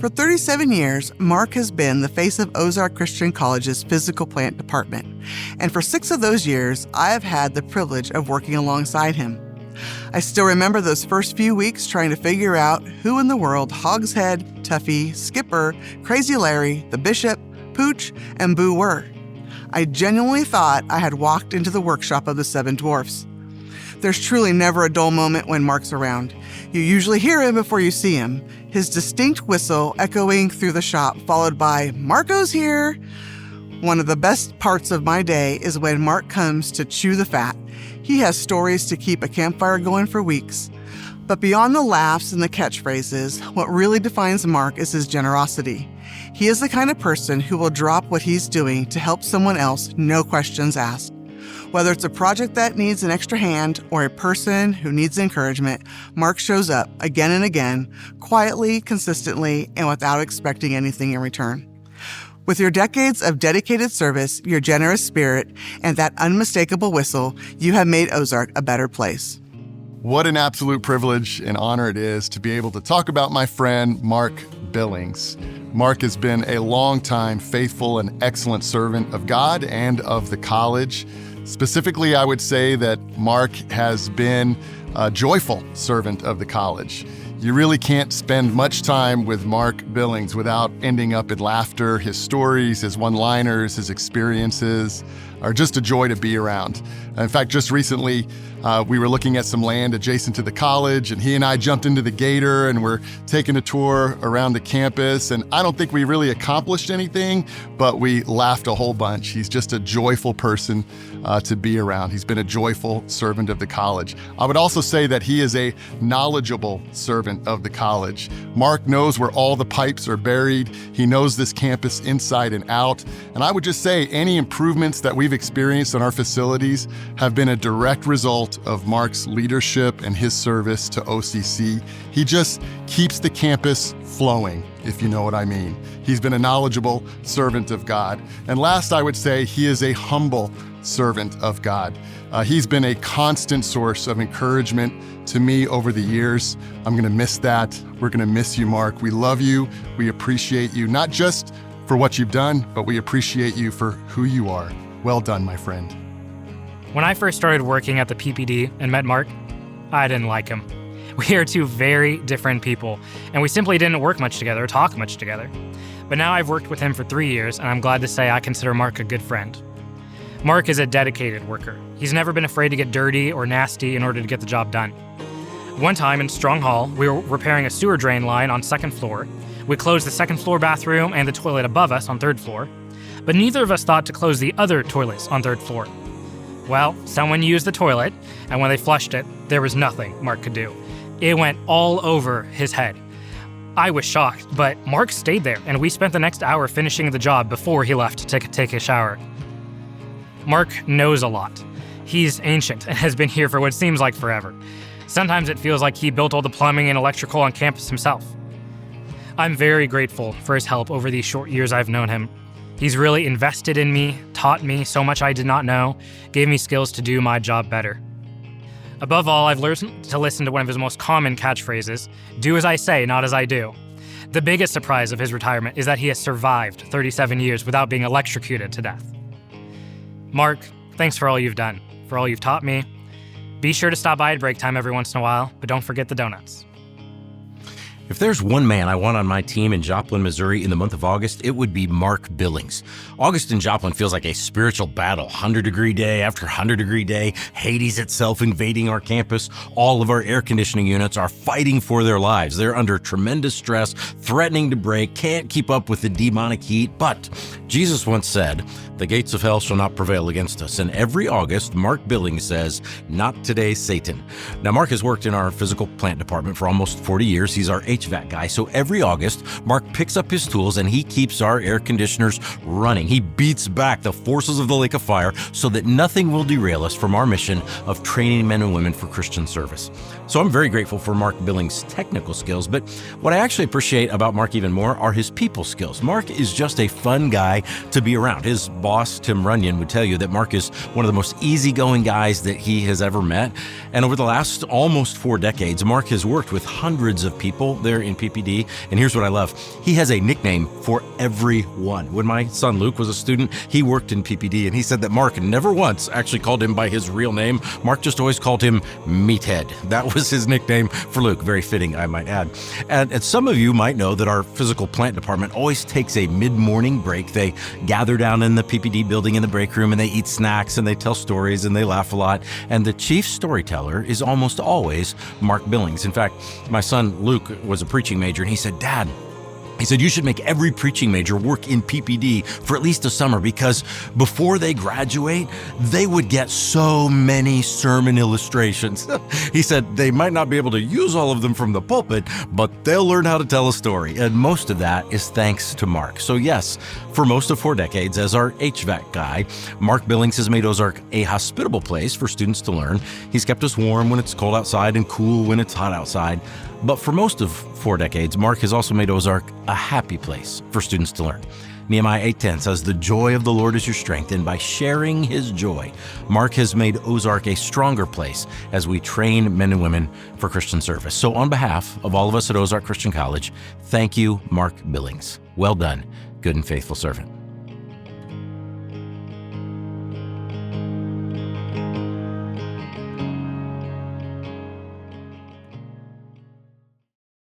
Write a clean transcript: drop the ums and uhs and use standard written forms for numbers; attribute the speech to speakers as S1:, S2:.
S1: For 37 years, Mark has been the face of Ozark Christian College's physical plant department, and for 6 of those years, I have had the privilege of working alongside him. I still remember those first few weeks trying to figure out who in the world Hogshead, Tuffy, Skipper, Crazy Larry, the Bishop, Pooch, and Boo were. I genuinely thought I had walked into the workshop of the 7 dwarfs. There's truly never a dull moment when Mark's around. You usually hear him before you see him, his distinct whistle echoing through the shop, followed by, "Marco's here!" One of the best parts of my day is when Mark comes to chew the fat. He has stories to keep a campfire going for weeks. But beyond the laughs and the catchphrases, what really defines Mark is his generosity. He is the kind of person who will drop what he's doing to help someone else, no questions asked. Whether it's a project that needs an extra hand or a person who needs encouragement, Mark shows up again and again, quietly, consistently, and without expecting anything in return. With your decades of dedicated service, your generous spirit, and that unmistakable whistle, you have made Ozark a better place.
S2: What an absolute privilege and honor it is to be able to talk about my friend, Mark Billings. Mark has been a longtime faithful and excellent servant of God and of the college. Specifically, I would say that Mark has been a joyful servant of the college. You really can't spend much time with Mark Billings without ending up in laughter. His stories, his one-liners, his experiences are just a joy to be around. In fact, just recently, we were looking at some land adjacent to the college, and he and I jumped into the Gator and we're taking a tour around the campus. And I don't think we really accomplished anything, but we laughed a whole bunch. He's just a joyful person to be around. He's been a joyful servant of the college. I would also say that he is a knowledgeable servant of the college. Mark knows where all the pipes are buried. He knows this campus inside and out. And I would just say any improvements that we've experienced in our facilities have been a direct result of Mark's leadership and his service to OCC. He just keeps the campus flowing, if you know what I mean. He's been a knowledgeable servant of God. And last, I would say he is a humble servant of God. He's been a constant source of encouragement to me over the years. I'm going to miss that. We're going to miss you, Mark. We love you. We appreciate you, not just for what you've done, but we appreciate you for who you are. Well done, my friend.
S3: When I first started working at the PPD and met Mark, I didn't like him. We are 2 very different people, and we simply didn't work much together or talk much together. But now I've worked with him for 3 years, and I'm glad to say I consider Mark a good friend. Mark is a dedicated worker. He's never been afraid to get dirty or nasty in order to get the job done. One time in Strong Hall, we were repairing a sewer drain line on 2nd floor. We closed the 2nd floor bathroom and the toilet above us on 3rd floor, but neither of us thought to close the other toilets on 3rd floor. Well, someone used the toilet, and when they flushed it, there was nothing Mark could do. It went all over his head. I was shocked, but Mark stayed there, and we spent the next hour finishing the job before he left to take a shower. Mark knows a lot. He's ancient and has been here for what seems like forever. Sometimes it feels like he built all the plumbing and electrical on campus himself. I'm very grateful for his help over these short years I've known him. He's really invested in me, taught me so much I did not know, gave me skills to do my job better. Above all, I've learned to listen to one of his most common catchphrases, "Do as I say, not as I do." The biggest surprise of his retirement is that he has survived 37 years without being electrocuted to death. Mark, thanks for all you've done, for all you've taught me. Be sure to stop by at break time every once in a while, but don't forget the donuts.
S4: If there's one man I want on my team in Joplin, Missouri in the month of August, it would be Mark Billings. August in Joplin feels like a spiritual battle. 100-degree day after 100-degree day, Hades itself invading our campus. All of our air conditioning units are fighting for their lives. They're under tremendous stress, threatening to break, can't keep up with the demonic heat. But Jesus once said, "The gates of hell shall not prevail against us." And every August, Mark Billings says, "Not today, Satan." Now, Mark has worked in our physical plant department for almost 40 years. He's our HVAC guy. So every August, Mark picks up his tools and he keeps our air conditioners running. He beats back the forces of the lake of fire so that nothing will derail us from our mission of training men and women for Christian service. So I'm very grateful for Mark Billings' technical skills, but what I actually appreciate about Mark even more are his people skills. Mark is just a fun guy to be around. His boss, Tim Runyon, would tell you that Mark is one of the most easygoing guys that he has ever met. And over the last almost 4 decades, Mark has worked with hundreds of people there in PPD. And here's what I love. He has a nickname for everyone. When my son Luke was a student, he worked in PPD, and he said that Mark never once actually called him by his real name. Mark just always called him Meathead. That was his nickname for Luke. Very fitting, I might add. And some of you might know that our physical plant department always takes a mid-morning break. They gather down in the PPD building in the break room, and they eat snacks, and they tell stories, and they laugh a lot. And the chief storyteller is almost always Mark Billings. In fact, my son Luke was a preaching major, and he said, "Dad," he said, "you should make every preaching major work in PPD for at least a summer, because before they graduate, they would get so many sermon illustrations." He said they might not be able to use all of them from the pulpit, but they'll learn how to tell a story. And most of that is thanks to Mark. So yes, for most of 4 decades as our HVAC guy, Mark Billings has made Ozark a hospitable place for students to learn. He's kept us warm when it's cold outside and cool when it's hot outside. But for most of 4 decades, Mark has also made Ozark a happy place for students to learn. Nehemiah 8:10 says, "The joy of the Lord is your strength," and by sharing his joy, Mark has made Ozark a stronger place as we train men and women for Christian service. So on behalf of all of us at Ozark Christian College, thank you, Mark Billings. Well done, good and faithful servant.